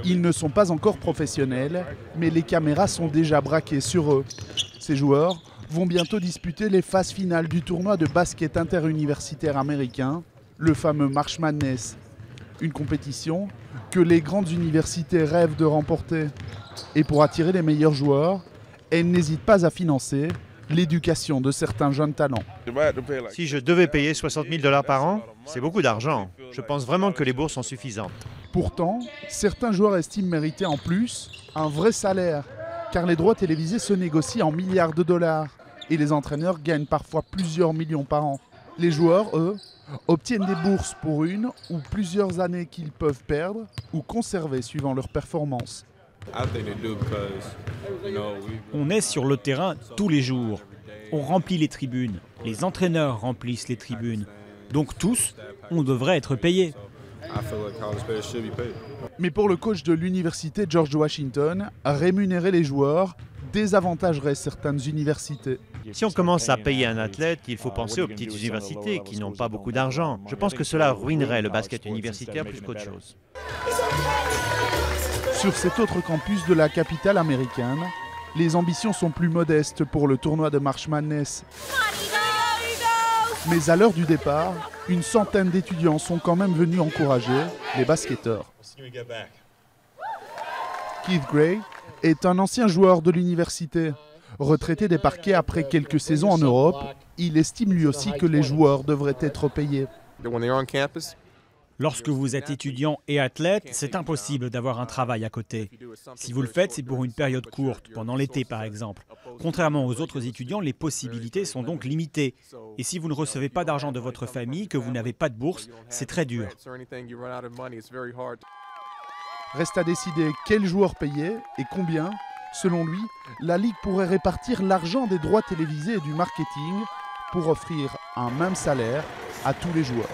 Ils ne sont pas encore professionnels, mais les caméras sont déjà braquées sur eux. Ces joueurs vont bientôt disputer les phases finales du tournoi de basket interuniversitaire américain, le fameux March Madness. Une compétition que les grandes universités rêvent de remporter. Et pour attirer les meilleurs joueurs, elles n'hésitent pas à financer l'éducation de certains jeunes talents. Si je devais payer 60 000 $ par an, c'est beaucoup d'argent. Je pense vraiment que les bourses sont suffisantes. Pourtant, certains joueurs estiment mériter en plus un vrai salaire, car les droits télévisés se négocient en milliards de dollars et les entraîneurs gagnent parfois plusieurs millions par an. Les joueurs, eux, obtiennent des bourses pour une ou plusieurs années qu'ils peuvent perdre ou conserver suivant leur performance. On est sur le terrain tous les jours. On remplit les tribunes. Les entraîneurs remplissent les tribunes. Donc tous, on devrait être payés. Mais pour le coach de l'université George Washington, rémunérer les joueurs désavantagerait certaines universités. Si on commence à payer un athlète, il faut penser aux petites universités qui n'ont pas beaucoup d'argent. Je pense que cela ruinerait le basket universitaire plus qu'autre chose. Sur cet autre campus de la capitale américaine, les ambitions sont plus modestes pour le tournoi de March Madness. Mais à l'heure du départ, une centaine d'étudiants sont quand même venus encourager les basketteurs. Keith Gray est un ancien joueur de l'université. Retraité des parquets après quelques saisons en Europe, il estime lui aussi que les joueurs devraient être payés. Lorsque vous êtes étudiant et athlète, c'est impossible d'avoir un travail à côté. Si vous le faites, c'est pour une période courte, pendant l'été par exemple. Contrairement aux autres étudiants, les possibilités sont donc limitées. Et si vous ne recevez pas d'argent de votre famille, que vous n'avez pas de bourse, c'est très dur. Reste à décider quels joueurs payer et combien. Selon lui, la Ligue pourrait répartir l'argent des droits télévisés et du marketing pour offrir un même salaire à tous les joueurs.